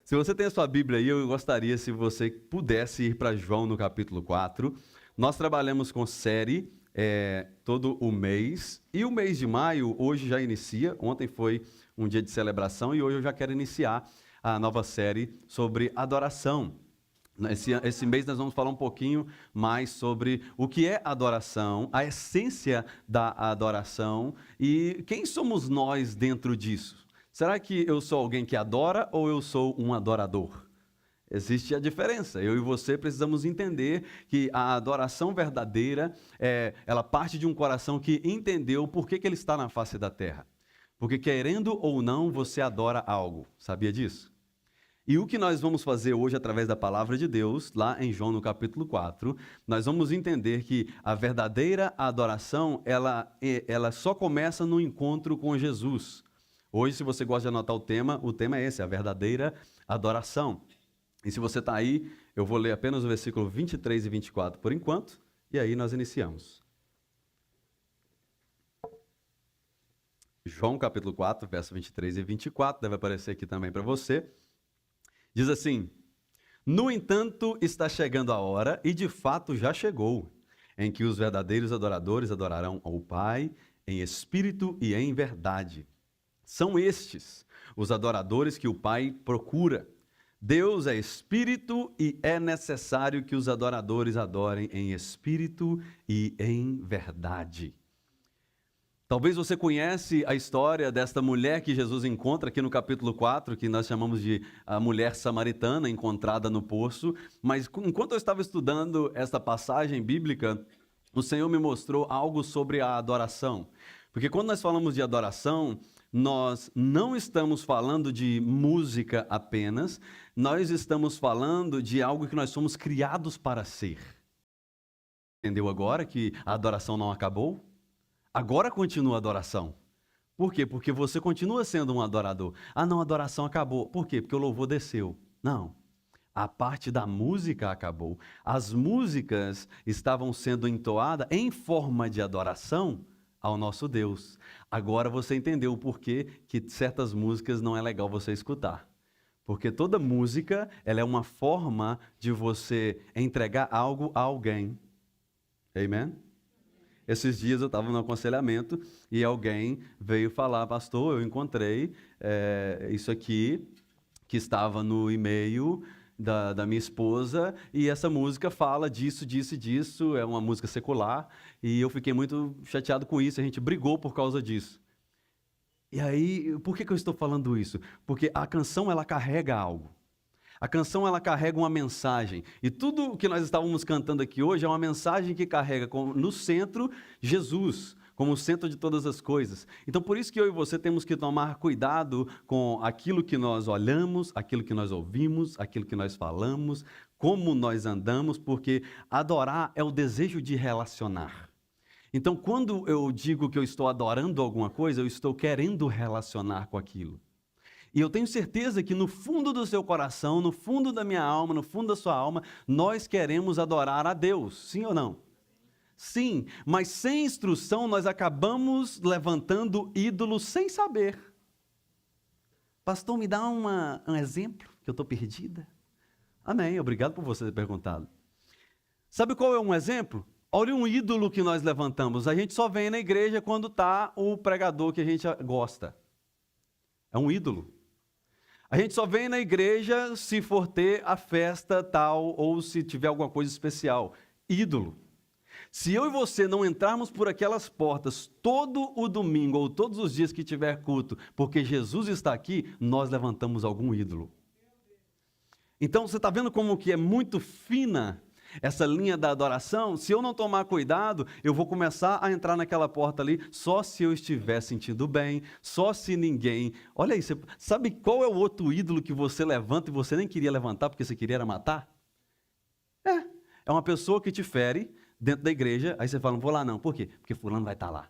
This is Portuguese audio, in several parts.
Se você tem a sua Bíblia aí, eu gostaria se você pudesse ir para João no capítulo 4. Nós trabalhamos com série todo o mês, e o mês de maio hoje já inicia. Ontem foi um dia de celebração e hoje eu já quero iniciar a nova série sobre adoração. Esse mês nós vamos falar um pouquinho mais sobre o que é adoração, a essência da adoração e quem somos nós dentro disso. Será que eu sou alguém que adora ou eu sou um adorador? Existe a diferença. Eu e você precisamos entender que a adoração verdadeira, ela parte de um coração que entendeu por que ele está na face da terra. Porque querendo ou não, você adora algo. Sabia disso? E o que nós vamos fazer hoje através da palavra de Deus, lá em João no capítulo 4, nós vamos entender que a verdadeira adoração, ela só começa no encontro com Jesus. Hoje, se você gosta de anotar o tema é esse, a verdadeira adoração. E se você está aí, eu vou ler apenas o versículo 23 e 24 por enquanto, e aí nós iniciamos. João capítulo 4, verso 23 e 24, deve aparecer aqui também para você. Diz assim: no entanto, está chegando a hora, e de fato já chegou, em que os verdadeiros adoradores adorarão ao Pai em espírito e em verdade. São estes os adoradores que o Pai procura. Deus é espírito e é necessário que os adoradores adorem em espírito e em verdade. Talvez você conhece a história desta mulher que Jesus encontra aqui no capítulo 4, que nós chamamos de a mulher samaritana encontrada no poço, mas enquanto eu estava estudando esta passagem bíblica, o Senhor me mostrou algo sobre a adoração. Porque quando nós falamos de adoração, nós não estamos falando de música apenas, nós estamos falando de algo que nós somos criados para ser. Entendeu agora que a adoração não acabou? Agora continua a adoração. Por quê? Porque você continua sendo um adorador. Ah, não, a adoração acabou. Por quê? Porque o louvor desceu. Não. A parte da música acabou. As músicas estavam sendo entoadas em forma de adoração ao nosso Deus. Agora você entendeu o porquê que certas músicas não é legal você escutar. Porque toda música, ela é uma forma de você entregar algo a alguém. Amen? Esses dias eu estava no aconselhamento e alguém veio falar: pastor, eu encontrei isso aqui que estava no e-mail da minha esposa, e essa música fala disso, disso e disso, é uma música secular, e eu fiquei muito chateado com isso, a gente brigou por causa disso. E aí, por que eu estou falando isso? Porque a canção, ela carrega algo. A canção, ela carrega uma mensagem, e tudo o que nós estávamos cantando aqui hoje é uma mensagem que carrega no centro Jesus, como o centro de todas as coisas. Então, por isso que eu e você temos que tomar cuidado com aquilo que nós olhamos, aquilo que nós ouvimos, aquilo que nós falamos, como nós andamos, porque adorar é o desejo de relacionar. Então, quando eu digo que eu estou adorando alguma coisa, eu estou querendo relacionar com aquilo. E eu tenho certeza que no fundo do seu coração, no fundo da minha alma, no fundo da sua alma, nós queremos adorar a Deus, sim ou não? Sim, mas sem instrução nós acabamos levantando ídolos sem saber. Pastor, me dá um exemplo, que eu estou perdida. Amém, obrigado por você ter perguntado. Sabe qual é um exemplo? Olha um ídolo que nós levantamos. A gente só vem na igreja quando está o pregador que a gente gosta. É um ídolo. A gente só vem na igreja se for ter a festa tal ou se tiver alguma coisa especial. Ídolo. Se eu e você não entrarmos por aquelas portas todo o domingo ou todos os dias que tiver culto, porque Jesus está aqui, nós levantamos algum ídolo. Então você está vendo como que é muito fina essa linha da adoração? Se eu não tomar cuidado, eu vou começar a entrar naquela porta ali só se eu estiver sentindo bem, só se ninguém... Olha aí, você sabe qual é o outro ídolo que você levanta e você nem queria levantar porque você queria era matar? É uma pessoa que te fere dentro da igreja, aí você fala: não vou lá não. Por quê? Porque fulano vai estar lá.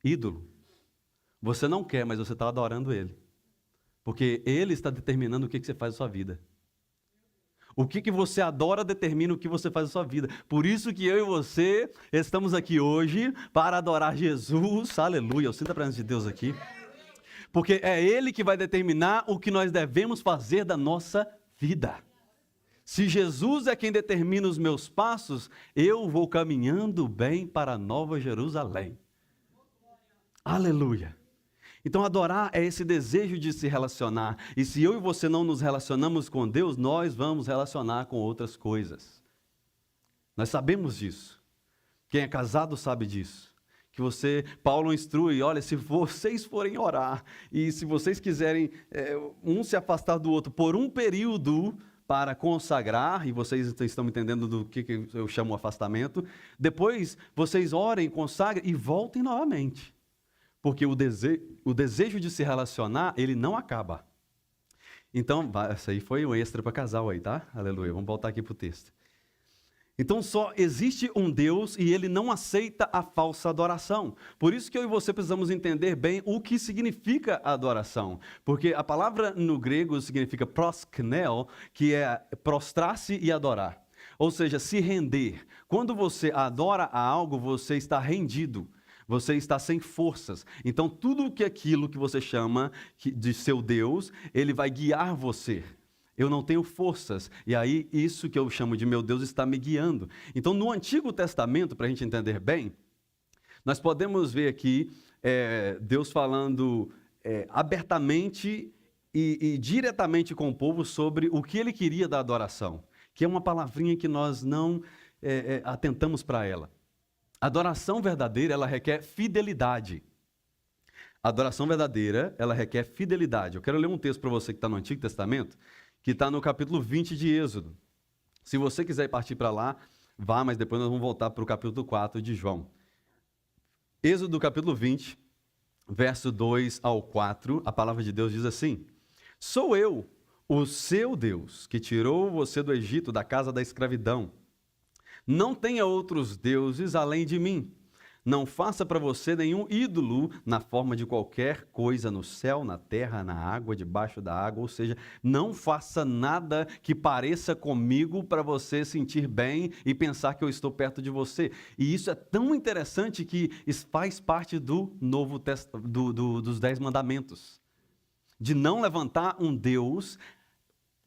Ídolo. Você não quer, mas você está adorando ele. Porque ele está determinando o que você faz na sua vida. O que você adora determina o que você faz na sua vida. Por isso que eu e você estamos aqui hoje para adorar Jesus. Aleluia, eu sinto a presença de Deus aqui. Porque é Ele que vai determinar o que nós devemos fazer da nossa vida. Se Jesus é quem determina os meus passos, eu vou caminhando bem para a Nova Jerusalém. Aleluia! Então adorar é esse desejo de se relacionar. E se eu e você não nos relacionamos com Deus, nós vamos relacionar com outras coisas. Nós sabemos disso. Quem é casado sabe disso. Que Paulo instrui, olha, se vocês forem orar, e se vocês quiserem um se afastar do outro por um período para consagrar, e vocês estão entendendo do que eu chamo afastamento, depois vocês orem, consagrem e voltem novamente. Porque o desejo de se relacionar, ele não acaba. Então, essa aí foi um extra para casal aí, tá? Aleluia. Vamos voltar aqui para o texto. Então, só existe um Deus e ele não aceita a falsa adoração. Por isso que eu e você precisamos entender bem o que significa adoração. Porque a palavra no grego significa prosknel, que é prostrar-se e adorar. Ou seja, se render. Quando você adora a algo, você está rendido. Você está sem forças. Então, tudo aquilo que você chama de seu Deus, ele vai guiar você. Eu não tenho forças. E aí, isso que eu chamo de meu Deus está me guiando. Então, no Antigo Testamento, para a gente entender bem, nós podemos ver aqui Deus falando abertamente e diretamente com o povo sobre o que ele queria da adoração. Que é uma palavrinha que nós não atentamos para ela. Adoração verdadeira, ela requer fidelidade. Adoração verdadeira, ela requer fidelidade. Eu quero ler um texto para você que está no Antigo Testamento, que está no capítulo 20 de Êxodo. Se você quiser partir para lá, vá, mas depois nós vamos voltar para o capítulo 4 de João. Êxodo capítulo 20, verso 2 ao 4, a palavra de Deus diz assim: Sou eu, o seu Deus, que tirou você do Egito, da casa da escravidão. Não tenha outros deuses além de mim. Não faça para você nenhum ídolo na forma de qualquer coisa no céu, na terra, na água, debaixo da água. Ou seja, não faça nada que pareça comigo para você sentir bem e pensar que eu estou perto de você. E isso é tão interessante que isso faz parte do Novo dos 10 mandamentos. De não levantar um Deus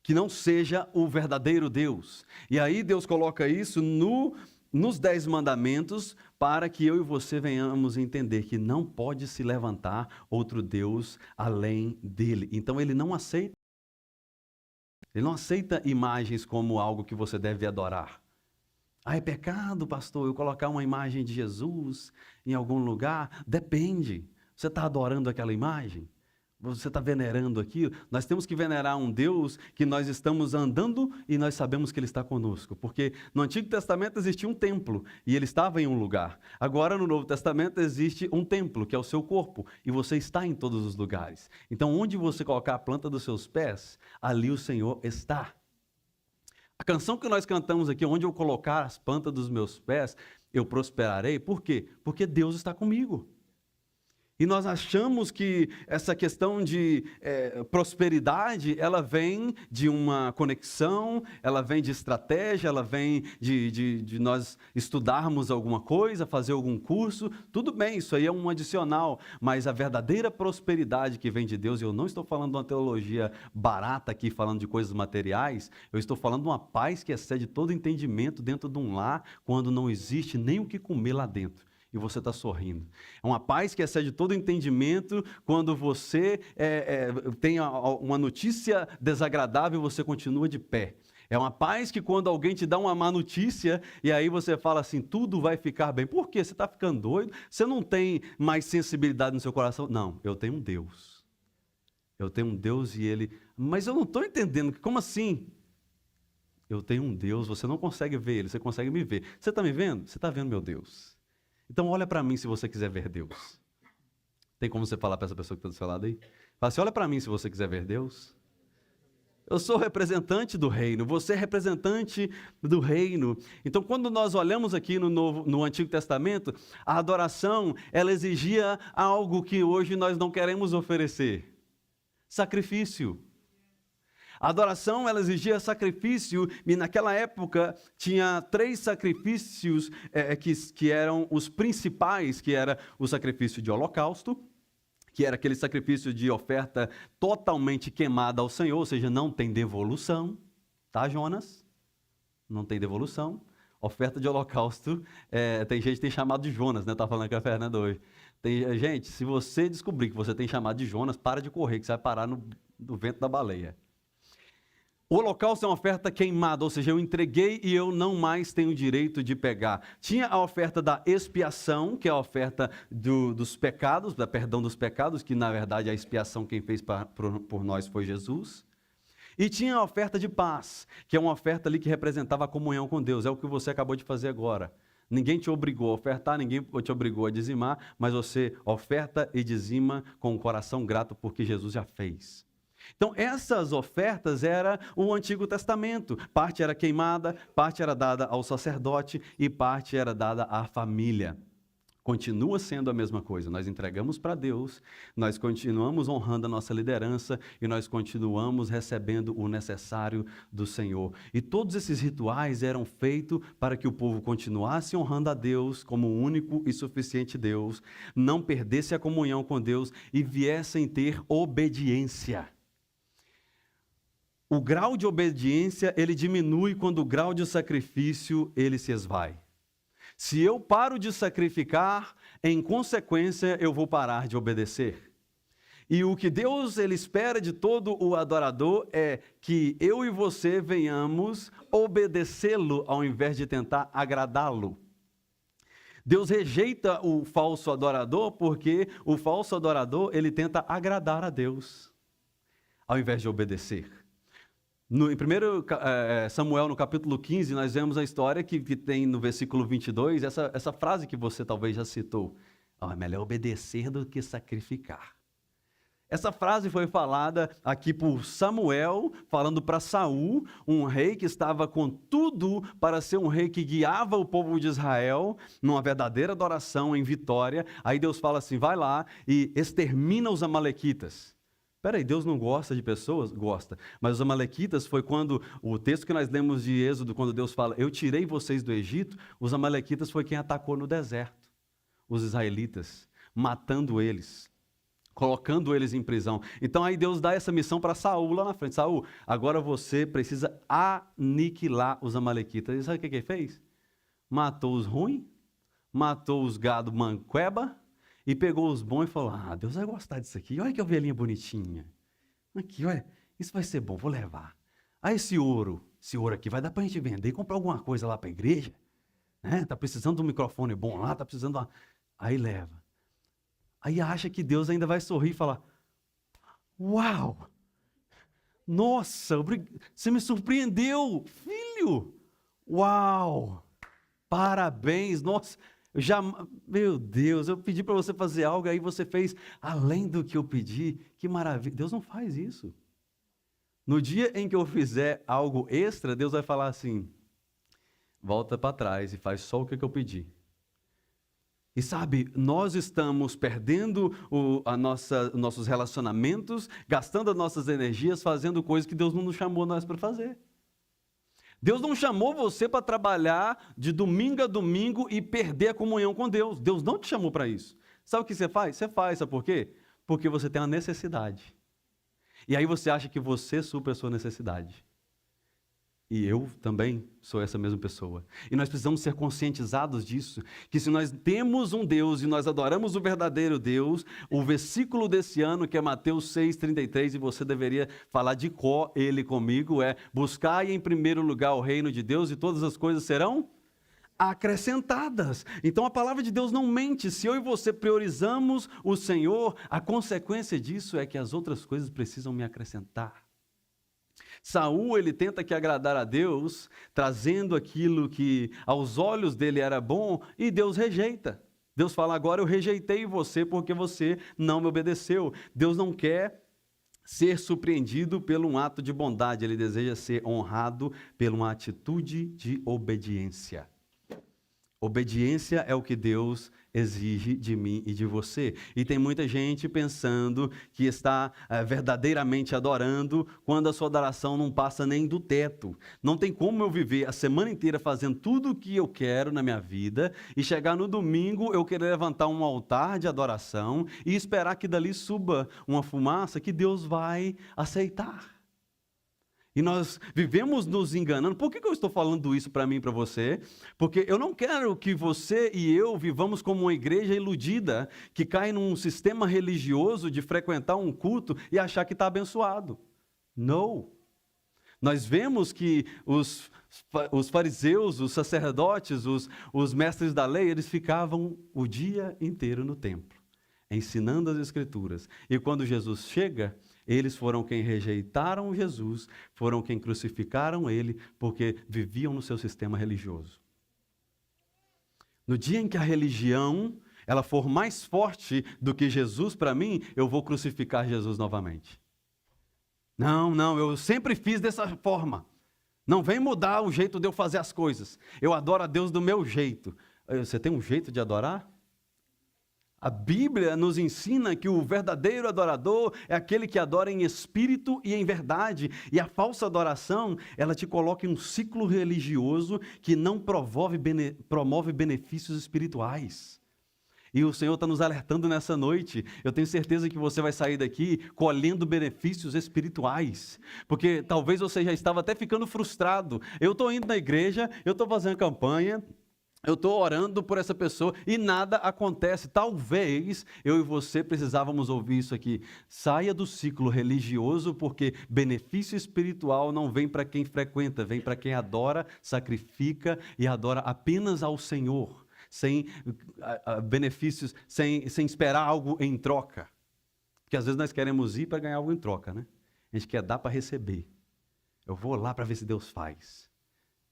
que não seja o verdadeiro Deus. E aí Deus coloca isso nos 10 mandamentos para que eu e você venhamos entender que não pode se levantar outro Deus além dele. Então ele não aceita imagens como algo que você deve adorar. É pecado, pastor, eu colocar uma imagem de Jesus em algum lugar? Depende. Você está adorando aquela imagem? Você está venerando aquilo? Nós temos que venerar um Deus que nós estamos andando e nós sabemos que Ele está conosco. Porque no Antigo Testamento existia um templo e Ele estava em um lugar. Agora no Novo Testamento existe um templo, que é o seu corpo, e você está em todos os lugares. Então onde você colocar a planta dos seus pés, ali o Senhor está. A canção que nós cantamos aqui, onde eu colocar as plantas dos meus pés, eu prosperarei. Por quê? Porque Deus está comigo. E nós achamos que essa questão de prosperidade, ela vem de uma conexão, ela vem de estratégia, ela vem de nós estudarmos alguma coisa, fazer algum curso. Tudo bem, isso aí é um adicional, mas a verdadeira prosperidade que vem de Deus, e eu não estou falando de uma teologia barata aqui, falando de coisas materiais, eu estou falando de uma paz que excede todo entendimento dentro de um lar, quando não existe nem o que comer lá dentro. E você está sorrindo. É uma paz que excede todo entendimento quando você tem uma notícia desagradável e você continua de pé. É uma paz que quando alguém te dá uma má notícia e aí você fala assim, tudo vai ficar bem. Por quê? Você está ficando doido? Você não tem mais sensibilidade no seu coração? Não, eu tenho um Deus. Eu tenho um Deus e Ele... Mas eu não estou entendendo, como assim? Eu tenho um Deus, você não consegue ver Ele, você consegue me ver. Você está me vendo? Você está vendo meu Deus. Então olha para mim se você quiser ver Deus. Tem como você falar para essa pessoa que está do seu lado aí? Fala assim, olha para mim se você quiser ver Deus. Eu sou representante do reino, você é representante do reino. Então quando nós olhamos aqui no Antigo Testamento, a adoração, ela exigia algo que hoje nós não queremos oferecer. Sacrifício. A adoração, ela exigia sacrifício, e naquela época tinha 3 sacrifícios que eram os principais, que era o sacrifício de holocausto, que era aquele sacrifício de oferta totalmente queimada ao Senhor, ou seja, não tem devolução, tá, Jonas? Não tem devolução. Oferta de holocausto, tem gente que tem chamado de Jonas, né? Eu estava falando com a Fernanda hoje. Gente, se você descobrir que você tem chamado de Jonas, para de correr, que você vai parar no vento da baleia. O holocausto é uma oferta queimada, ou seja, eu entreguei e eu não mais tenho direito de pegar. Tinha a oferta da expiação, que é a oferta dos pecados, da perdão dos pecados, que na verdade a expiação quem fez por nós foi Jesus. E tinha a oferta de paz, que é uma oferta ali que representava a comunhão com Deus, é o que você acabou de fazer agora. Ninguém te obrigou a ofertar, ninguém te obrigou a dizimar, mas você oferta e dizima com o coração grato porque Jesus já fez. Então, essas ofertas eram o Antigo Testamento. Parte era queimada, parte era dada ao sacerdote e parte era dada à família. Continua sendo a mesma coisa. Nós entregamos para Deus, nós continuamos honrando a nossa liderança e nós continuamos recebendo o necessário do Senhor. E todos esses rituais eram feitos para que o povo continuasse honrando a Deus como o único e suficiente Deus, não perdesse a comunhão com Deus e viessem ter obediência. O grau de obediência, ele diminui quando o grau de sacrifício, ele se esvai. Se eu paro de sacrificar, em consequência, eu vou parar de obedecer. E o que Deus ele espera de todo o adorador é que eu e você venhamos obedecê-lo ao invés de tentar agradá-lo. Deus rejeita o falso adorador porque o falso adorador ele tenta agradar a Deus ao invés de obedecer. Em 1 Samuel, no capítulo 15, nós vemos a história que tem no versículo 22, essa frase que você talvez já citou. É melhor obedecer do que sacrificar. Essa frase foi falada aqui por Samuel, falando para Saul, um rei que estava com tudo para ser um rei que guiava o povo de Israel numa verdadeira adoração em vitória. Aí Deus fala assim, vai lá e extermina os amalequitas. Peraí, Deus não gosta de pessoas? Gosta. Mas os amalequitas foi quando, o texto que nós lemos de Êxodo, quando Deus fala, eu tirei vocês do Egito, os amalequitas foi quem atacou no deserto, os israelitas, matando eles, colocando eles em prisão. Então aí Deus dá essa missão para Saul lá na frente. Saul, agora você precisa aniquilar os amalequitas. E sabe o que ele fez? Matou os ruins, matou os gado manqueba, e pegou os bons e falou, Deus vai gostar disso aqui. Olha que ovelhinha bonitinha. Aqui, olha, isso vai ser bom, vou levar. Esse ouro aqui vai dar para a gente vender e comprar alguma coisa lá para a igreja. Tá precisando de um microfone bom lá, tá precisando de uma... Aí leva. Aí acha que Deus ainda vai sorrir e falar, uau, nossa, você me surpreendeu, filho. Uau, parabéns, nossa... Meu Deus, eu pedi para você fazer algo, aí você fez além do que eu pedi, que maravilha. Deus não faz isso. No dia em que eu fizer algo extra, Deus vai falar assim, volta para trás e faz só o que eu pedi. E sabe, nós estamos perdendo nossos relacionamentos, gastando as nossas energias, fazendo coisas que Deus não nos chamou nós para fazer. Deus não chamou você para trabalhar de domingo a domingo e perder a comunhão com Deus. Deus não te chamou para isso. Sabe o que você faz? Você faz, sabe por quê? Porque você tem uma necessidade. E aí você acha que você supre a sua necessidade. E eu também sou essa mesma pessoa. E nós precisamos ser conscientizados disso, que se nós temos um Deus e nós adoramos o verdadeiro Deus, o versículo desse ano, que é Mateus 6,33, e você deveria falar de cor ele comigo, é: buscai em primeiro lugar o reino de Deus e todas as coisas serão acrescentadas. Então a palavra de Deus não mente. Se eu e você priorizamos o Senhor, a consequência disso é que as outras coisas precisam me acrescentar. Saul, ele tenta que agradar a Deus, trazendo aquilo que aos olhos dele era bom, e Deus rejeita. Deus fala, agora eu rejeitei você porque você não me obedeceu. Deus não quer ser surpreendido por um ato de bondade, ele deseja ser honrado por uma atitude de obediência. Obediência é o que Deus exige de mim e de você. E tem muita gente pensando que está verdadeiramente adorando quando a sua adoração não passa nem do teto. Não tem como eu viver a semana inteira fazendo tudo o que eu quero na minha vida e chegar no domingo eu querer levantar um altar de adoração e esperar que dali suba uma fumaça que Deus vai aceitar. E nós vivemos nos enganando. Por que eu estou falando isso para mim e para você? Porque eu não quero que você e eu vivamos como uma igreja iludida, que cai num sistema religioso de frequentar um culto e achar que está abençoado. Não. Nós vemos que os fariseus, os sacerdotes, os mestres da lei, eles ficavam o dia inteiro no templo, ensinando as Escrituras. E quando Jesus chega, eles foram quem rejeitaram Jesus, foram quem crucificaram ele, porque viviam no seu sistema religioso. No dia em que a religião ela for mais forte do que Jesus para mim, eu vou crucificar Jesus novamente. Não, eu sempre fiz dessa forma. Não vem mudar o jeito de eu fazer as coisas. Eu adoro a Deus do meu jeito. Você tem um jeito de adorar? A Bíblia nos ensina que o verdadeiro adorador é aquele que adora em espírito e em verdade. E a falsa adoração, ela te coloca em um ciclo religioso que não promove benefícios espirituais. E o Senhor está nos alertando nessa noite. Eu tenho certeza que você vai sair daqui colhendo benefícios espirituais. Porque talvez você já estava até ficando frustrado. Eu estou indo na igreja, eu estou fazendo campanha, eu estou orando por essa pessoa e nada acontece. Talvez eu e você precisávamos ouvir isso aqui. Saia do ciclo religioso, porque benefício espiritual não vem para quem frequenta, vem para quem adora, sacrifica e adora apenas ao Senhor, sem benefícios, sem esperar algo em troca. Porque às vezes nós queremos ir para ganhar algo em troca, né? A gente quer dar para receber. Eu vou lá para ver se Deus faz.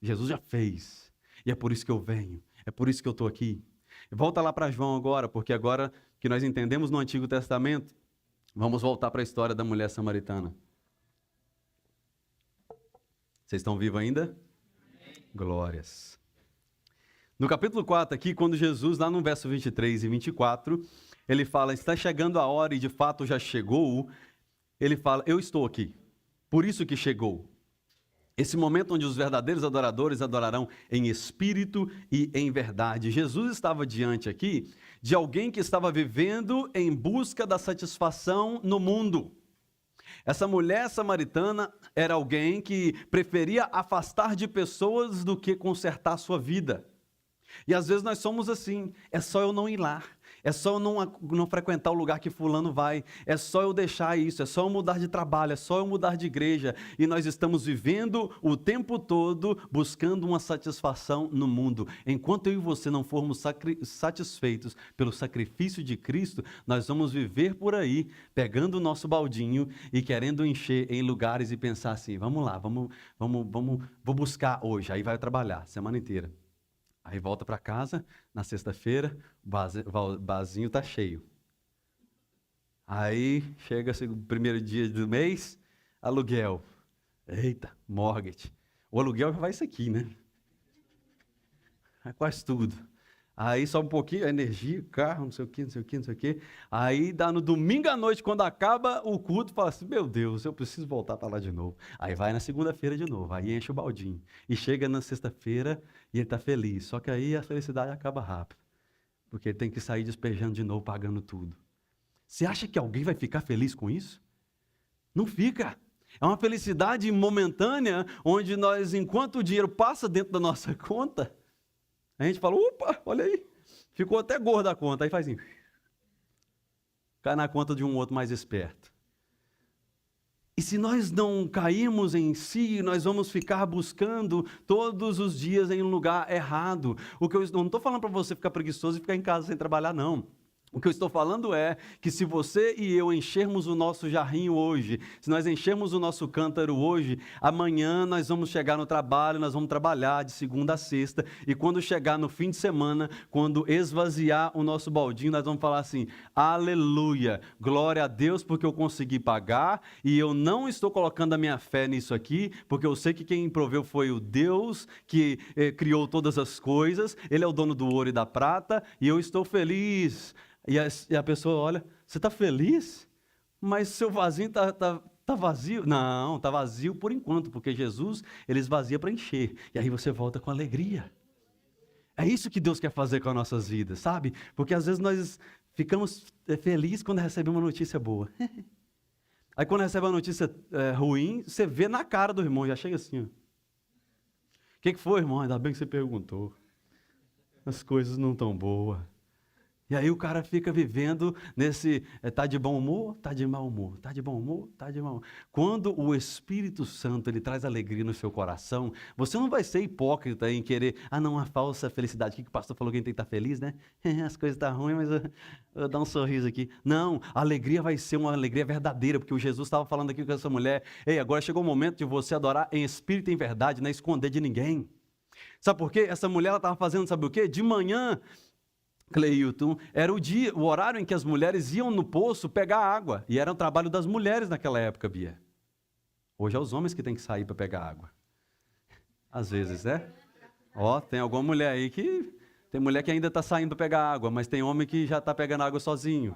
Jesus já fez. E é por isso que eu venho, é por isso que eu estou aqui. Volta lá para João agora, porque agora que nós entendemos no Antigo Testamento, vamos voltar para a história da mulher samaritana. Vocês estão vivos ainda? Glórias. No capítulo 4 aqui, quando Jesus, lá no verso 23 e 24, ele fala, está chegando a hora e de fato já chegou, ele fala, eu estou aqui, por isso que chegou. Esse momento onde os verdadeiros adoradores adorarão em espírito e em verdade. Jesus estava diante aqui de alguém que estava vivendo em busca da satisfação no mundo. Essa mulher samaritana era alguém que preferia afastar de pessoas do que consertar sua vida. E às vezes nós somos assim, é só eu não ir lá. É só eu não frequentar o lugar que fulano vai, é só eu deixar isso, é só eu mudar de trabalho, é só eu mudar de igreja. E nós estamos vivendo o tempo todo buscando uma satisfação no mundo. Enquanto eu e você não formos satisfeitos pelo sacrifício de Cristo, nós vamos viver por aí, pegando o nosso baldinho e querendo encher em lugares e pensar assim, vamos lá, vou buscar hoje, aí vai trabalhar a semana inteira. Aí volta para casa, na sexta-feira, o barzinho está cheio. Aí chega o primeiro dia do mês, aluguel. Eita, mortgage. O aluguel já vai isso aqui, né? É quase tudo. Aí só um pouquinho, a energia, carro, não sei o quê. Aí dá no domingo à noite, quando acaba o culto, fala assim, meu Deus, eu preciso voltar para lá de novo. Aí vai na segunda-feira de novo, aí enche o baldinho. E chega na sexta-feira e ele está feliz. Só que aí a felicidade acaba rápido. Porque ele tem que sair despejando de novo, pagando tudo. Você acha que alguém vai ficar feliz com isso? Não fica. É uma felicidade momentânea, onde nós, enquanto o dinheiro passa dentro da nossa conta, a gente fala, opa, olha aí, ficou até gorda a conta. Aí faz assim, cai na conta de um outro mais esperto. E se nós não cairmos em si, nós vamos ficar buscando todos os dias em um lugar errado. O que eu não estou falando para você ficar preguiçoso e ficar em casa sem trabalhar, não. O que eu estou falando é que se você e eu enchermos o nosso jarrinho hoje, se nós enchermos o nosso cântaro hoje, amanhã nós vamos chegar no trabalho, nós vamos trabalhar de segunda a sexta, e quando chegar no fim de semana, quando esvaziar o nosso baldinho, nós vamos falar assim: aleluia, glória a Deus porque eu consegui pagar, e eu não estou colocando a minha fé nisso aqui, porque eu sei que quem proveu foi o Deus que criou todas as coisas, Ele é o dono do ouro e da prata, e eu estou feliz. E a pessoa olha: você está feliz? Mas seu vasinho tá vazio. Não, está vazio por enquanto, porque Jesus, Ele esvazia para encher. E aí você volta com alegria. É isso que Deus quer fazer com as nossas vidas, sabe? Porque às vezes nós ficamos felizes quando recebemos uma notícia boa. Aí quando recebe uma notícia ruim, você vê na cara do irmão, já chega assim: ó. O que foi, irmão? Ainda bem que você perguntou. As coisas não estão boas. E aí o cara fica vivendo nesse, tá de bom humor, tá de mau humor, tá de bom humor, tá de mau humor. Quando o Espírito Santo, ele traz alegria no seu coração, você não vai ser hipócrita em querer, uma falsa felicidade. O que o pastor falou que a gente tem que estar feliz, né? As coisas estão ruins, mas eu vou dar um sorriso aqui. Não, a alegria vai ser uma alegria verdadeira, porque o Jesus estava falando aqui com essa mulher: ei, agora chegou o momento de você adorar em espírito e em verdade, não é esconder de ninguém. Sabe por quê? Essa mulher, ela estava fazendo, sabe o quê? De manhã, Cleilton, era o horário em que as mulheres iam no poço pegar água. E era o trabalho das mulheres naquela época, Bia. Hoje é os homens que têm que sair para pegar água. Às vezes, né? Tem alguma mulher aí que... Tem mulher que ainda está saindo para pegar água, mas tem homem que já está pegando água sozinho.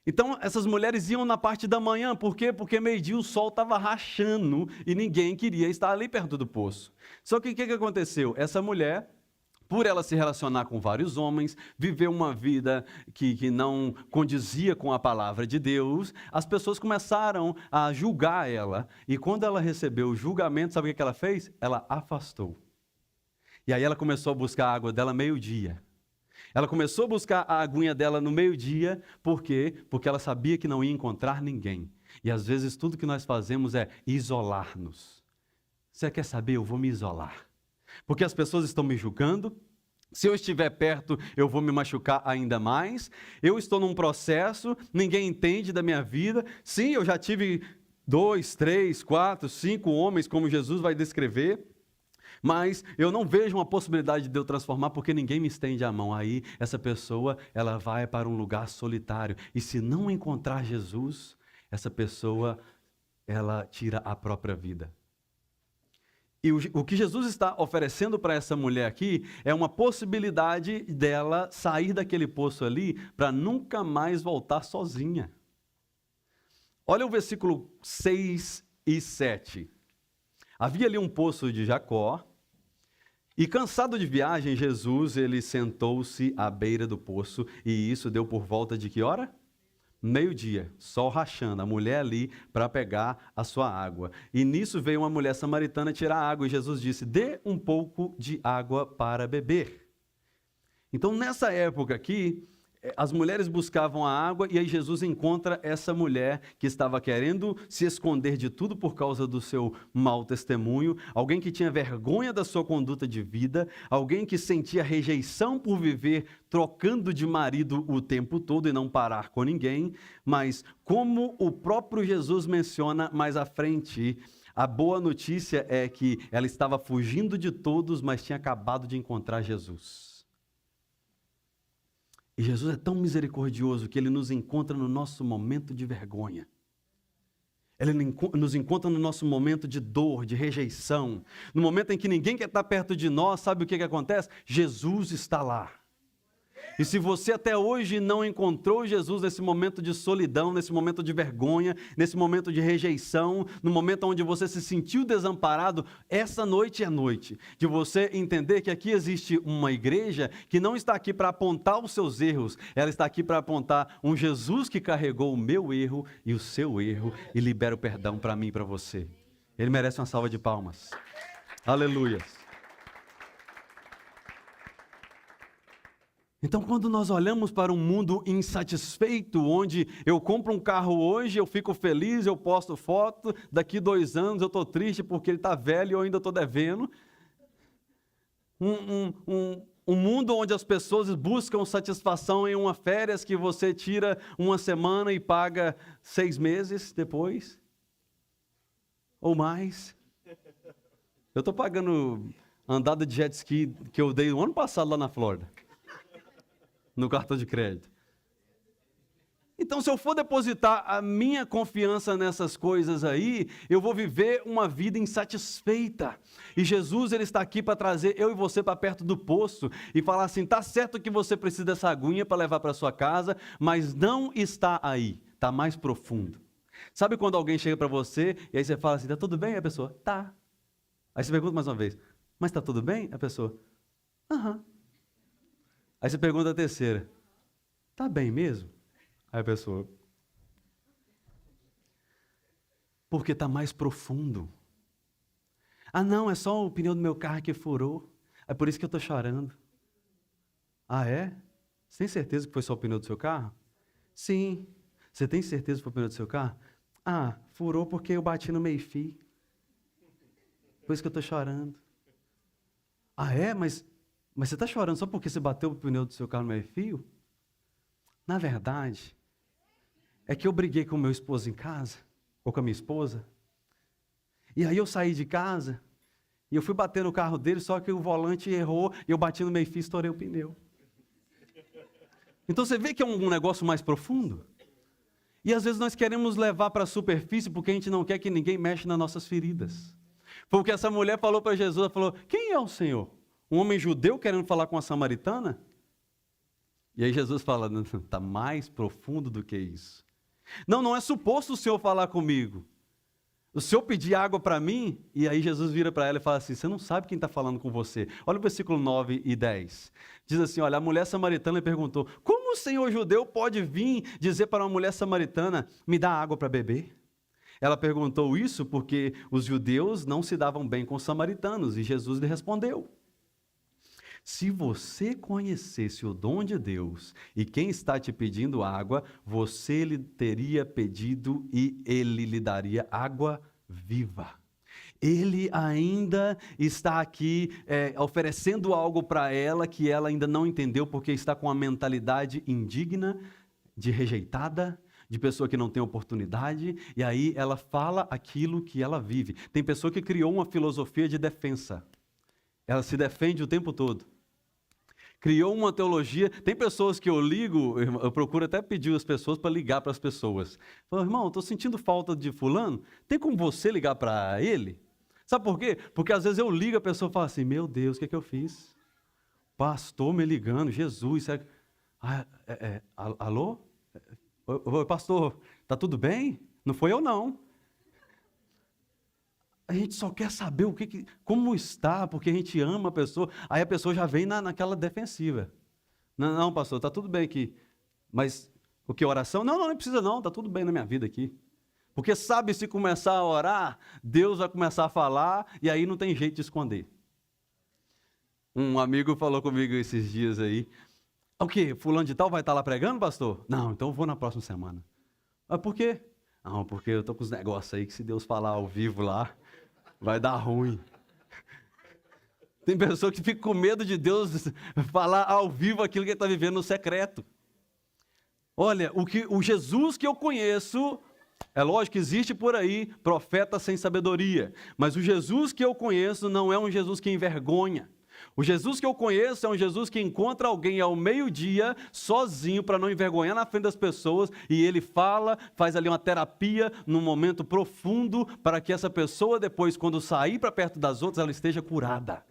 Então, essas mulheres iam na parte da manhã. Por quê? Porque meio-dia o sol estava rachando e ninguém queria estar ali perto do poço. Só que o que aconteceu? Essa mulher, por ela se relacionar com vários homens, viver uma vida que não condizia com a palavra de Deus, as pessoas começaram a julgar ela. E quando ela recebeu o julgamento, sabe o que ela fez? Ela afastou. E aí ela começou a buscar a água dela meio-dia. Ela começou a buscar a aguinha dela no meio-dia. Por quê? Porque ela sabia que não ia encontrar ninguém. E às vezes tudo que nós fazemos é isolar-nos. Você quer saber? Eu vou me isolar. Porque as pessoas estão me julgando. Se eu estiver perto, eu vou me machucar ainda mais. Eu estou num processo, ninguém entende da minha vida. Sim, eu já tive 2, 3, 4, 5 homens, como Jesus vai descrever. Mas eu não vejo uma possibilidade de eu transformar porque ninguém me estende a mão. Aí essa pessoa, ela vai para um lugar solitário. E se não encontrar Jesus, essa pessoa, ela tira a própria vida. E o que Jesus está oferecendo para essa mulher aqui é uma possibilidade dela sair daquele poço ali para nunca mais voltar sozinha. Olha o versículo 6 e 7. Havia ali um poço de Jacó, e cansado de viagem, Jesus, ele sentou-se à beira do poço, e isso deu por volta de que hora? Meio-dia, sol rachando, a mulher ali para pegar a sua água. E nisso veio uma mulher samaritana tirar água, e Jesus disse: dê um pouco de água para beber. Então, nessa época aqui, as mulheres buscavam a água, e aí Jesus encontra essa mulher que estava querendo se esconder de tudo por causa do seu mau testemunho, alguém que tinha vergonha da sua conduta de vida, alguém que sentia rejeição por viver trocando de marido o tempo todo e não parar com ninguém. Mas como o próprio Jesus menciona mais à frente, a boa notícia é que ela estava fugindo de todos, mas tinha acabado de encontrar Jesus. E Jesus é tão misericordioso que Ele nos encontra no nosso momento de vergonha. Ele nos encontra no nosso momento de dor, de rejeição. No momento em que ninguém quer estar perto de nós, sabe o que acontece? Jesus está lá. E se você até hoje não encontrou Jesus nesse momento de solidão, nesse momento de vergonha, nesse momento de rejeição, no momento onde você se sentiu desamparado, essa noite é noite de você entender que aqui existe uma igreja que não está aqui para apontar os seus erros, ela está aqui para apontar um Jesus que carregou o meu erro e o seu erro e libera o perdão para mim e para você. Ele merece uma salva de palmas. Aleluia. Então, quando nós olhamos para um mundo insatisfeito, onde eu compro um carro hoje, eu fico feliz, eu posto foto, daqui 2 anos eu estou triste porque ele está velho e eu ainda estou devendo. Um mundo onde as pessoas buscam satisfação em uma férias que você tira uma semana e paga 6 meses depois? Ou mais? Eu estou pagando andada de jet ski que eu dei o ano passado lá na Flórida, no cartão de crédito. Então, se eu for depositar a minha confiança nessas coisas aí, eu vou viver uma vida insatisfeita. E Jesus, ele está aqui para trazer eu e você para perto do poço e falar assim, tá certo que você precisa dessa aguinha para levar para sua casa, mas não está aí, está mais profundo. Sabe quando alguém chega para você e aí você fala assim, tá tudo bem? A pessoa, tá. Aí você pergunta mais uma vez, mas tá tudo bem? A pessoa, aham. Aí você pergunta a terceira, tá bem mesmo? Aí a pessoa, porque está mais profundo. Ah, não, é só o pneu do meu carro que furou. É por isso que eu estou chorando. Ah, é? Você tem certeza que foi só o pneu do seu carro? Sim. Você tem certeza que foi o pneu do seu carro? Ah, furou porque eu bati no meio-fio. Por isso que eu estou chorando. Ah, é? Mas você está chorando só porque você bateu o pneu do seu carro no meio-fio? Na verdade, é que eu briguei com o meu esposo em casa, ou com a minha esposa, e aí eu saí de casa, e eu fui bater no carro dele, só que o volante errou, e eu bati no meio-fio e estourei o pneu. Então você vê que é um negócio mais profundo? E às vezes nós queremos levar para a superfície, porque a gente não quer que ninguém mexa nas nossas feridas. Foi o que essa mulher falou para Jesus, ela falou, quem é o Senhor? Um homem judeu querendo falar com a samaritana? E aí Jesus fala, está mais profundo do que isso. Não é suposto o Senhor falar comigo. O Senhor pedir água para mim, e aí Jesus vira para ela e fala assim, você não sabe quem está falando com você. Olha o versículo 9 e 10. Diz assim, olha, a mulher samaritana perguntou, como o Senhor judeu pode vir dizer para uma mulher samaritana, me dá água para beber? Ela perguntou isso porque os judeus não se davam bem com os samaritanos, e Jesus lhe respondeu, se você conhecesse o dom de Deus e quem está te pedindo água, você lhe teria pedido e ele lhe daria água viva. Ele ainda está aqui oferecendo algo para ela que ela ainda não entendeu porque está com a mentalidade indigna, de rejeitada, de pessoa que não tem oportunidade, e aí ela fala aquilo que ela vive. Tem pessoa que criou uma filosofia de defesa. Ela se defende o tempo todo. Criou uma teologia. Tem pessoas que eu ligo, eu procuro até pedir as pessoas para ligar para as pessoas. Falo, irmão, estou sentindo falta de fulano. Tem como você ligar para ele? Sabe por quê? Porque às vezes eu ligo, a pessoa fala assim, meu Deus, o que é que eu fiz? Pastor me ligando, Jesus. Alô? Oi, pastor, tá tudo bem? Não foi eu não. A gente só quer saber como está, porque a gente ama a pessoa. Aí a pessoa já vem naquela defensiva. Não, pastor, está tudo bem aqui. Mas o que, oração? Não precisa não, está tudo bem na minha vida aqui. Porque sabe, se começar a orar, Deus vai começar a falar e aí não tem jeito de esconder. Um amigo falou comigo esses dias aí, o quê? Fulano de tal vai estar lá pregando, pastor? Não, então eu vou na próxima semana. Mas por quê? Não, porque eu estou com os negócios aí que se Deus falar ao vivo lá, vai dar ruim. Tem pessoa que fica com medo de Deus falar ao vivo aquilo que ele está vivendo no secreto. Olha, o Jesus que eu conheço, é lógico que existe por aí profeta sem sabedoria, mas o Jesus que eu conheço não é um Jesus que envergonha. O Jesus que eu conheço é um Jesus que encontra alguém ao meio-dia, sozinho, para não envergonhar na frente das pessoas, e ele fala, faz ali uma terapia, num momento profundo, para que essa pessoa depois, quando sair para perto das outras, ela esteja curada.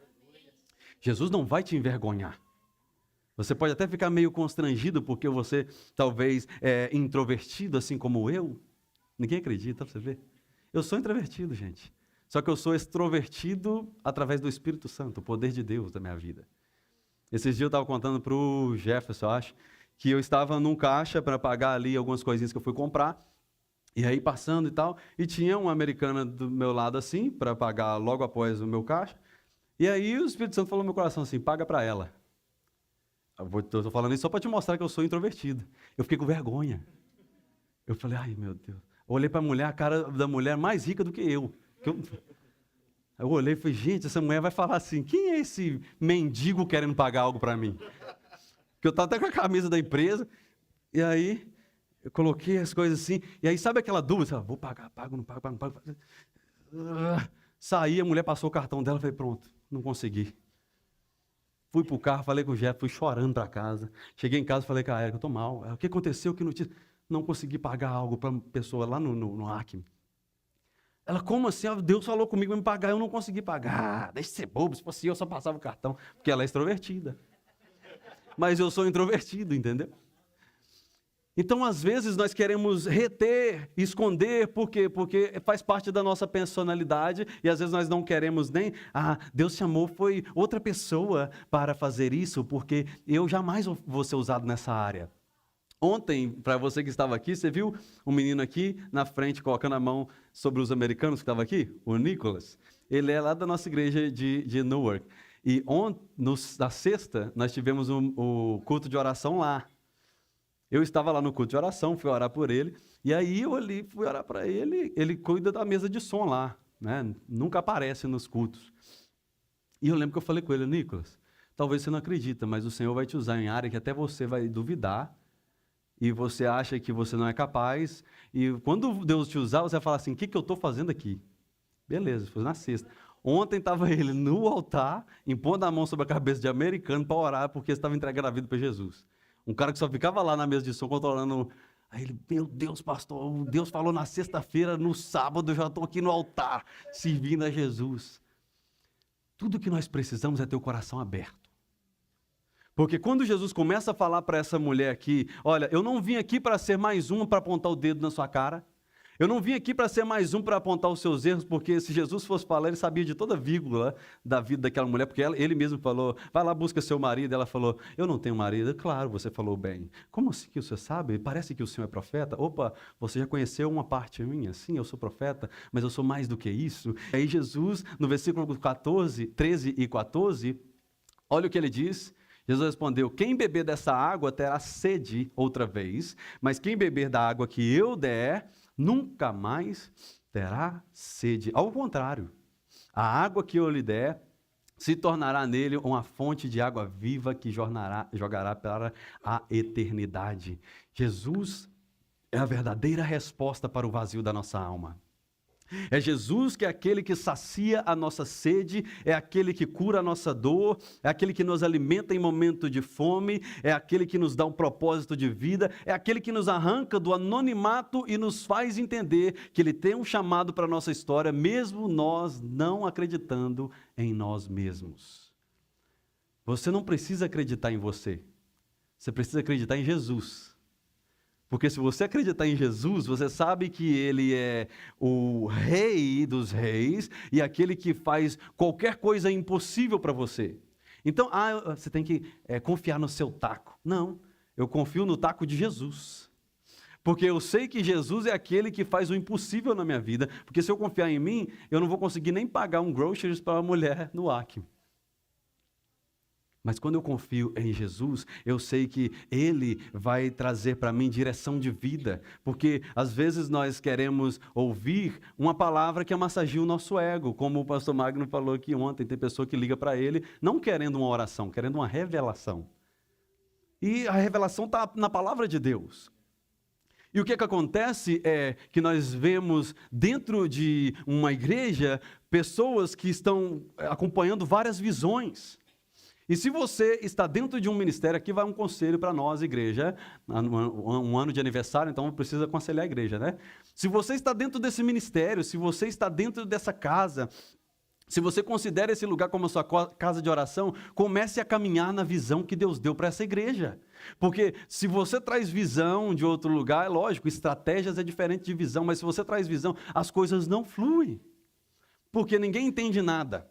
Jesus não vai te envergonhar. Você pode até ficar meio constrangido, porque você talvez é introvertido, assim como eu. Ninguém acredita, para você ver. Eu sou introvertido, gente. Só que eu sou extrovertido através do Espírito Santo, o poder de Deus da minha vida. Esses dias eu estava contando para o Jefferson, eu acho, que eu estava num caixa para pagar ali algumas coisinhas que eu fui comprar, e aí passando e tal, e tinha uma americana do meu lado assim, para pagar logo após o meu caixa, e aí o Espírito Santo falou no meu coração assim, paga para ela. Eu estou falando isso só para te mostrar que eu sou introvertido. Eu fiquei com vergonha. Eu falei, ai meu Deus. Eu olhei para a mulher, a cara da mulher mais rica do que eu. Aí eu olhei e falei, gente, essa mulher vai falar assim, quem é esse mendigo querendo pagar algo para mim? Porque eu estava até com a camisa da empresa, e aí eu coloquei as coisas assim, e aí sabe aquela dúvida, vou pagar, pago, não pago, pago, não pago. Saí, a mulher passou o cartão dela, falei, pronto, não consegui. Fui pro carro, falei com o Jeff, fui chorando para casa. Cheguei em casa, falei com a Érica, eu tô mal. O que aconteceu? Que notícia? Não consegui pagar algo para uma pessoa lá no Acme. Ela, como assim? Deus falou comigo para me pagar, eu não consegui pagar. Ah, deixa de ser bobo, se fosse eu só passava o cartão. Porque ela é extrovertida. Mas eu sou introvertido, entendeu? Então, às vezes, nós queremos reter, esconder, por quê? Porque faz parte da nossa personalidade e às vezes nós não queremos nem, Deus chamou, foi outra pessoa para fazer isso, porque eu jamais vou ser usado nessa área. Ontem, para você que estava aqui, você viu um menino aqui na frente colocando a mão sobre os americanos que estavam aqui? O Nicholas. Ele é lá da nossa igreja de Newark. E na sexta, nós tivemos o culto de oração lá. Eu estava lá no culto de oração, fui orar por ele, e aí eu ali fui orar para ele, ele cuida da mesa de som lá, né? Nunca aparece nos cultos. E eu lembro que eu falei com ele, Nicolas, talvez você não acredita, mas o Senhor vai te usar em área que até você vai duvidar, e você acha que você não é capaz, e quando Deus te usar, você vai falar assim, o que eu estou fazendo aqui? Beleza, foi na sexta. Ontem estava ele no altar, impondo a mão sobre a cabeça de americano para orar, porque estava entregando a vida para Jesus. Um cara que só ficava lá na mesa de som controlando. Aí ele, meu Deus, pastor, Deus falou na sexta-feira, no sábado eu já estou aqui no altar, servindo a Jesus. Tudo que nós precisamos é ter o coração aberto. Porque quando Jesus começa a falar para essa mulher aqui, olha, eu não vim aqui para ser mais uma para apontar o dedo na sua cara. Eu não vim aqui para ser mais um para apontar os seus erros, porque se Jesus fosse falar, ele sabia de toda vírgula da vida daquela mulher, porque ele mesmo falou, vai lá, busca seu marido. Ela falou, eu não tenho marido. Claro, você falou bem. Como assim que o senhor sabe? Parece que o senhor é profeta. Opa, você já conheceu uma parte minha? Sim, eu sou profeta, mas eu sou mais do que isso. Aí Jesus, no versículo 13 e 14, olha o que ele diz. Jesus respondeu, quem beber dessa água terá sede outra vez, mas quem beber da água que eu der, nunca mais terá sede. Ao contrário, a água que eu lhe der se tornará nele uma fonte de água viva que jogará para a eternidade. Jesus é a verdadeira resposta para o vazio da nossa alma. É Jesus que é aquele que sacia a nossa sede, é aquele que cura a nossa dor, é aquele que nos alimenta em momento de fome, é aquele que nos dá um propósito de vida, é aquele que nos arranca do anonimato e nos faz entender que Ele tem um chamado para a nossa história, mesmo nós não acreditando em nós mesmos. Você não precisa acreditar em você, você precisa acreditar em Jesus. Porque se você acreditar em Jesus, você sabe que Ele é o Rei dos Reis e aquele que faz qualquer coisa impossível para você. Então, você tem que confiar no seu taco. Não, eu confio no taco de Jesus. Porque eu sei que Jesus é aquele que faz o impossível na minha vida. Porque se eu confiar em mim, eu não vou conseguir nem pagar um groceries para uma mulher no Acme. Mas quando eu confio em Jesus, eu sei que Ele vai trazer para mim direção de vida. Porque às vezes nós queremos ouvir uma palavra que massageia o nosso ego. Como o pastor Magno falou aqui ontem, tem pessoa que liga para ele não querendo uma oração, querendo uma revelação. E a revelação está na palavra de Deus. E o que acontece é que nós vemos dentro de uma igreja pessoas que estão acompanhando várias visões. E se você está dentro de um ministério, aqui vai um conselho para nós, igreja, um ano de aniversário, então precisa aconselhar a igreja, né? Se você está dentro desse ministério, se você está dentro dessa casa, se você considera esse lugar como a sua casa de oração, comece a caminhar na visão que Deus deu para essa igreja. Porque se você traz visão de outro lugar, é lógico, estratégias é diferente de visão, mas se você traz visão, as coisas não fluem. Porque ninguém entende nada.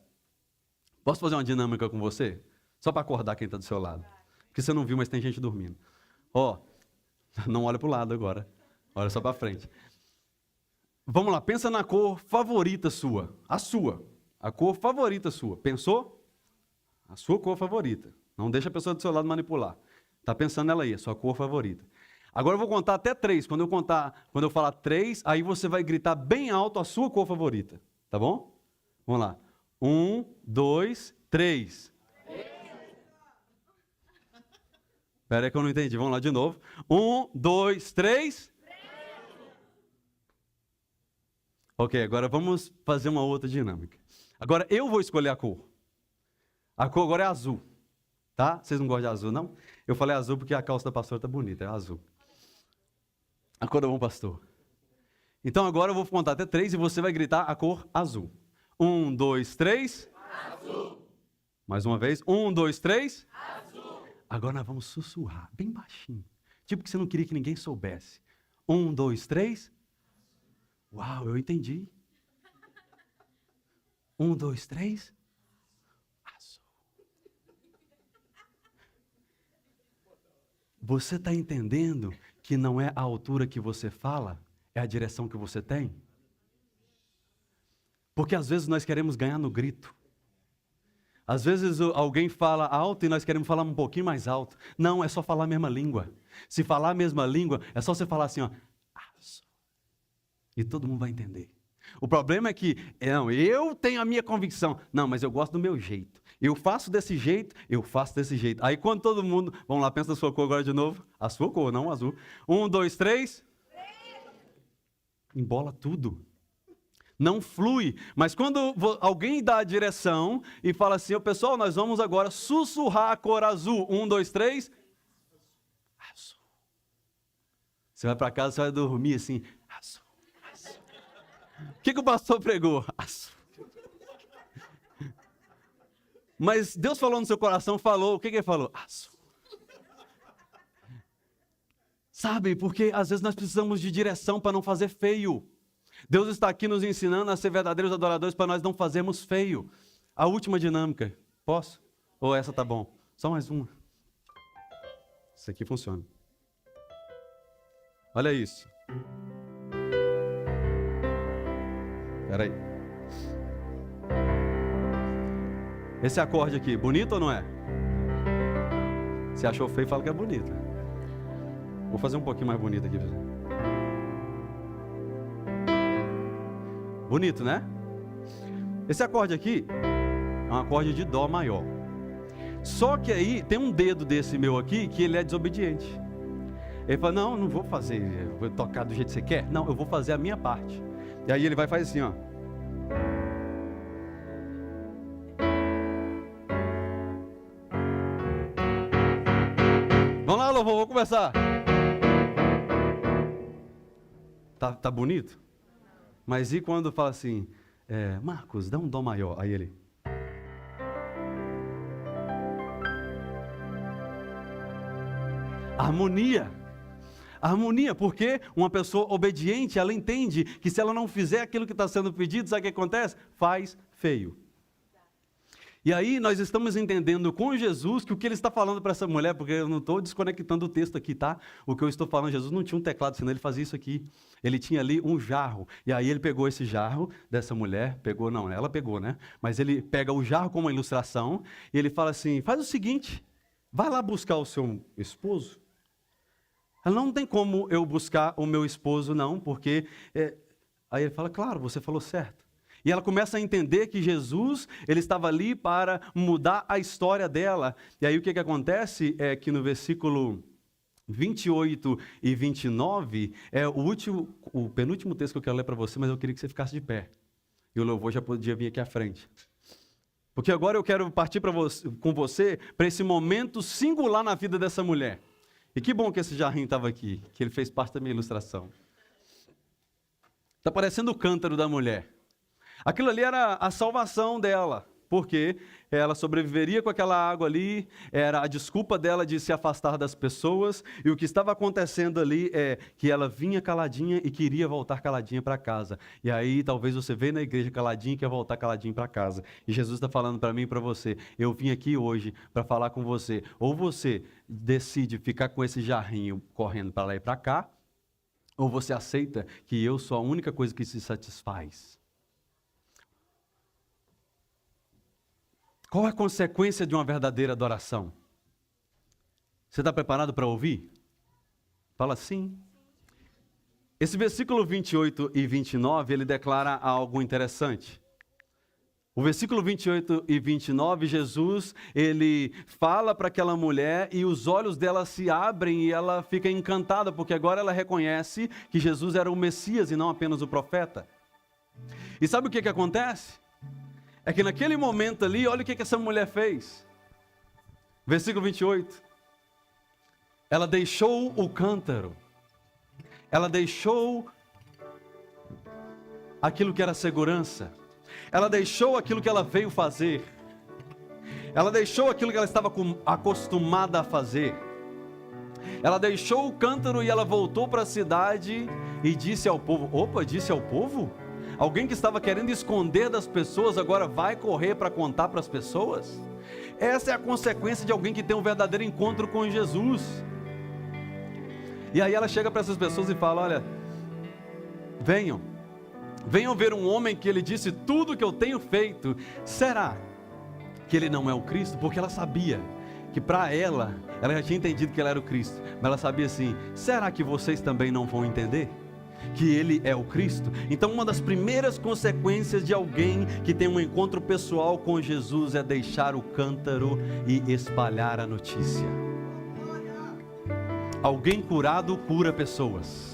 Posso fazer uma dinâmica com você? Só para acordar quem está do seu lado. Porque você não viu, mas tem gente dormindo. Não olha para o lado agora. Olha só para frente. Vamos lá, pensa na cor favorita sua. A sua. A cor favorita sua. Pensou? A sua cor favorita. Não deixa a pessoa do seu lado manipular. Está pensando nela aí, a sua cor favorita. Agora eu vou contar até 3. Quando eu falar 3, aí você vai gritar bem alto a sua cor favorita. Tá bom? Vamos lá. 1, 2, 3. Espera aí que eu não entendi. Vamos lá de novo. 1, 2, 3. Ok, agora vamos fazer uma outra dinâmica. Agora eu vou escolher a cor. A cor agora é azul. Tá? Vocês não gostam de azul, não? Eu falei azul porque a calça da pastora tá bonita, é azul. A cor do bom pastor. Então agora eu vou contar até 3 e você vai gritar a cor azul. 1, 2, 3. Azul. Mais uma vez. 1, 2, 3. Azul. Agora nós vamos sussurrar, bem baixinho. Tipo que você não queria que ninguém soubesse. 1, 2, 3. Uau, eu entendi. 1, 2, 3. Azul. Você está entendendo que não é a altura que você fala, é a direção que você tem? Porque às vezes nós queremos ganhar no grito. Às vezes alguém fala alto e nós queremos falar um pouquinho mais alto. Não, é só falar a mesma língua. Se falar a mesma língua, é só você falar assim, ó. E todo mundo vai entender. O problema é que, não, eu tenho a minha convicção. Não, mas eu gosto do meu jeito. Eu faço desse jeito, eu faço desse jeito. Aí quando todo mundo, vamos lá, pensa na sua cor agora de novo. A sua cor, não o azul. 1, 2, 3. Embola tudo. Não flui. Mas quando alguém dá a direção e fala assim, ô pessoal, nós vamos agora sussurrar a cor azul. 1, 2, 3. Azul. Você vai para casa, você vai dormir assim, azul. O que o pastor pregou? Azul. Mas Deus falou no seu coração, falou. O que ele falou? Azul. Sabe, porque às vezes nós precisamos de direção para não fazer feio. Deus está aqui nos ensinando a ser verdadeiros adoradores para nós não fazermos feio. A última dinâmica. Posso? Ou essa tá bom? Só mais uma. Isso aqui funciona. Olha isso. Espera aí. Esse acorde aqui, bonito ou não é? Se achou feio, fala que é bonito. Vou fazer um pouquinho mais bonito aqui. Bonito, né? Esse acorde aqui é um acorde de Dó maior. Só que aí tem um dedo desse meu aqui que ele é desobediente. Ele fala, não vou fazer, vou tocar do jeito que você quer. Não, eu vou fazer a minha parte. E aí ele vai fazer assim, ó. Vamos lá, louvor, vou começar. Tá bonito? Mas e quando fala assim, Marcos, dá um dó maior. Aí ele... Harmonia. Harmonia, porque uma pessoa obediente, ela entende que se ela não fizer aquilo que está sendo pedido, sabe o que acontece? Faz feio. E aí nós estamos entendendo com Jesus que o que ele está falando para essa mulher, porque eu não estou desconectando o texto aqui, tá? O que eu estou falando, Jesus não tinha um teclado, senão ele fazia isso aqui. Ele tinha ali um jarro, e aí ele pegou esse jarro dessa mulher, ela pegou, né? Mas ele pega o jarro como uma ilustração, e ele fala assim, faz o seguinte, vai lá buscar o seu esposo. Ela não tem como eu buscar o meu esposo, não, porque... Aí ele fala, claro, você falou certo. E ela começa a entender que Jesus, ele estava ali para mudar a história dela. E aí o que acontece é que no versículo 28 e 29, é o penúltimo texto que eu quero ler para você, mas eu queria que você ficasse de pé. E o louvor já podia vir aqui à frente. Porque agora eu quero partir com você para esse momento singular na vida dessa mulher. E que bom que esse jarrinho estava aqui, que ele fez parte da minha ilustração. Está parecendo o cântaro da mulher. Aquilo ali era a salvação dela, porque ela sobreviveria com aquela água ali, era a desculpa dela de se afastar das pessoas, e o que estava acontecendo ali é que ela vinha caladinha e queria voltar caladinha para casa. E aí talvez você venha na igreja caladinha e quer voltar caladinho para casa. E Jesus está falando para mim e para você, eu vim aqui hoje para falar com você. Ou você decide ficar com esse jarrinho correndo para lá e para cá, ou você aceita que eu sou a única coisa que se satisfaz. Qual é a consequência de uma verdadeira adoração? Você está preparado para ouvir? Fala sim. Esse versículo 28 e 29, ele declara algo interessante. O versículo 28 e 29, Jesus, ele fala para aquela mulher e os olhos dela se abrem e ela fica encantada, porque agora ela reconhece que Jesus era o Messias e não apenas o profeta. E sabe o que acontece? É que naquele momento ali, olha o que essa mulher fez. Versículo 28. Ela deixou o cântaro. Ela deixou aquilo que era segurança. Ela deixou aquilo que ela veio fazer. Ela deixou aquilo que ela estava acostumada a fazer. Ela deixou o cântaro e ela voltou para a cidade e disse ao povo, disse ao povo? Alguém que estava querendo esconder das pessoas agora vai correr para contar para as pessoas? Essa é a consequência de alguém que tem um verdadeiro encontro com Jesus. E aí ela chega para essas pessoas e fala, olha, venham ver um homem que ele disse tudo que eu tenho feito. Será que ele não é o Cristo? Porque ela sabia que para ela já tinha entendido que ele era o Cristo. Mas ela sabia assim, será que vocês também não vão entender que ele é o Cristo? Então uma das primeiras consequências de alguém que tem um encontro pessoal com Jesus é deixar o cântaro e espalhar a notícia. Alguém curado cura pessoas.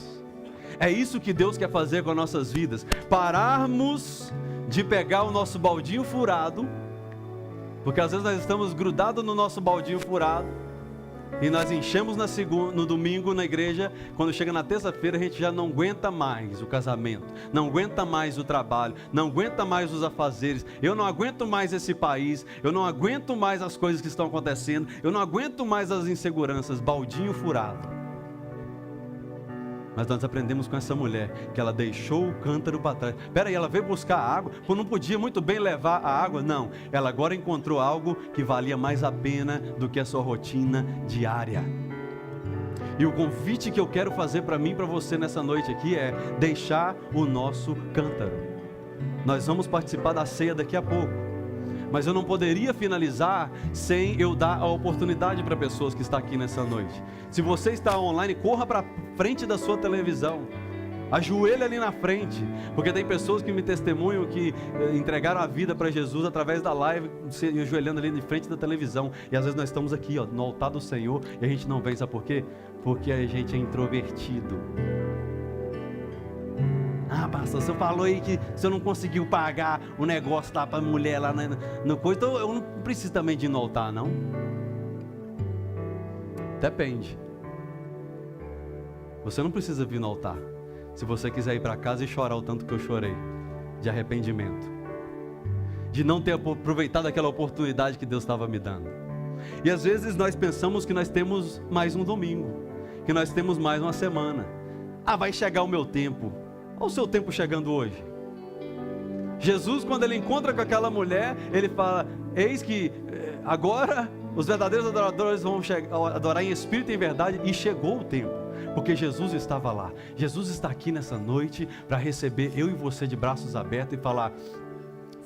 É isso que Deus quer fazer com as nossas vidas. Pararmos de pegar o nosso baldinho furado, porque às vezes nós estamos grudados no nosso baldinho furado, e nós enchemos no domingo na igreja, quando chega na terça-feira a gente já não aguenta mais o casamento, não aguenta mais o trabalho, não aguenta mais os afazeres, eu não aguento mais esse país, eu não aguento mais as coisas que estão acontecendo, eu não aguento mais as inseguranças, baldinho furado. Mas nós aprendemos com essa mulher que ela deixou o cântaro para trás. Espera aí, ela veio buscar água, não podia muito bem levar a água? Não, ela agora encontrou algo que valia mais a pena do que a sua rotina diária. E o convite que eu quero fazer para mim e para você nessa noite aqui é deixar o nosso cântaro. Nós vamos participar da ceia daqui a pouco. Mas eu não poderia finalizar sem eu dar a oportunidade para pessoas que estão aqui nessa noite. Se você está online, corra para frente da sua televisão, ajoelha ali na frente, porque tem pessoas que me testemunham que entregaram a vida para Jesus através da live, se ajoelhando ali de frente da televisão. E às vezes nós estamos aqui no altar do Senhor e a gente não vê, sabe por quê? Porque a gente é introvertido. Ah, pastor, você falou aí que você não conseguiu pagar o negócio lá para a mulher lá no coisa, então eu não preciso também de ir no altar, não? Depende. Você não precisa vir no altar. Se você quiser ir para casa e chorar o tanto que eu chorei, de arrependimento, de não ter aproveitado aquela oportunidade que Deus estava me dando. E às vezes nós pensamos que nós temos mais um domingo, que nós temos mais uma semana. Ah, vai chegar o meu tempo. Olha o seu tempo chegando hoje. Jesus, quando ele encontra com aquela mulher, ele fala, eis que agora os verdadeiros adoradores vão adorar em espírito e em verdade, e chegou o tempo, porque Jesus estava lá. Jesus está aqui nessa noite para receber eu e você de braços abertos e falar,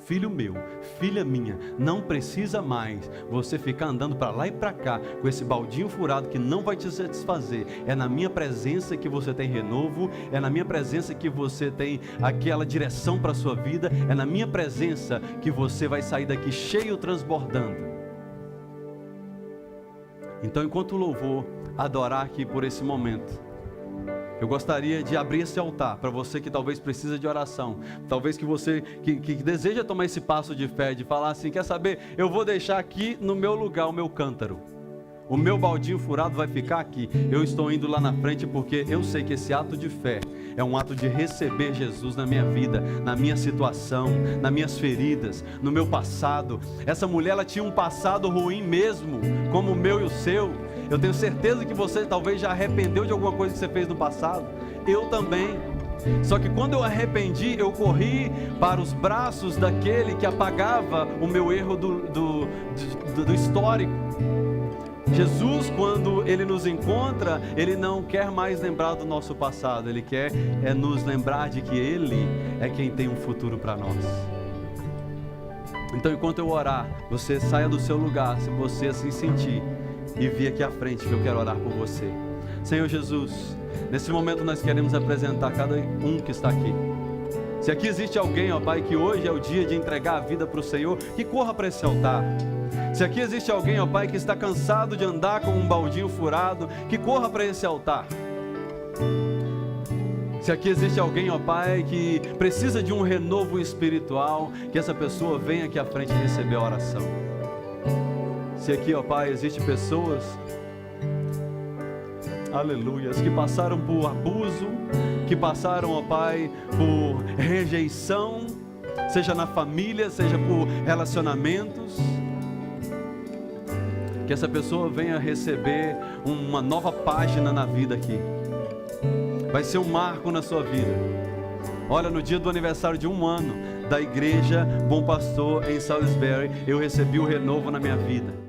filho meu, filha minha, não precisa mais você ficar andando para lá e para cá com esse baldinho furado que não vai te satisfazer. É na minha presença que você tem renovo, é na minha presença que você tem aquela direção para a sua vida, é na minha presença que você vai sair daqui cheio, transbordando. Então, enquanto o louvor adorar aqui por esse momento, eu gostaria de abrir esse altar para você que talvez precisa de oração, talvez que você que deseja tomar esse passo de fé, de falar assim, quer saber, eu vou deixar aqui no meu lugar o meu cântaro, o meu baldinho furado vai ficar aqui, eu estou indo lá na frente porque eu sei que esse ato de fé é um ato de receber Jesus na minha vida, na minha situação, nas minhas feridas, no meu passado. Essa mulher, ela tinha um passado ruim mesmo, como o meu e o seu. Eu tenho certeza que você talvez já arrependeu de alguma coisa que você fez no passado. Eu também. Só que quando eu arrependi, eu corri para os braços daquele que apagava o meu erro do histórico. Jesus, quando Ele nos encontra, Ele não quer mais lembrar do nosso passado. Ele quer nos lembrar de que Ele é quem tem um futuro para nós. Então, enquanto eu orar, você saia do seu lugar, se você assim sentir, e vir aqui à frente que eu quero orar por você. Senhor Jesus, nesse momento nós queremos apresentar cada um que está aqui. Se aqui existe alguém, ó Pai, que hoje é o dia de entregar a vida para o Senhor, que corra para esse altar. Se aqui existe alguém, ó Pai, que está cansado de andar com um baldinho furado, que corra para esse altar. Se aqui existe alguém, ó Pai, que precisa de um renovo espiritual, que essa pessoa venha aqui à frente receber a oração. Se aqui, ó Pai, existe pessoas, aleluias, que passaram por abuso, que passaram, ó Pai, por rejeição, seja na família, seja por relacionamentos, que essa pessoa venha receber uma nova página na vida aqui. Vai ser um marco na sua vida. Olha, no dia do aniversário de 1 ano da igreja Bom Pastor em Salisbury, eu recebi o renovo na minha vida.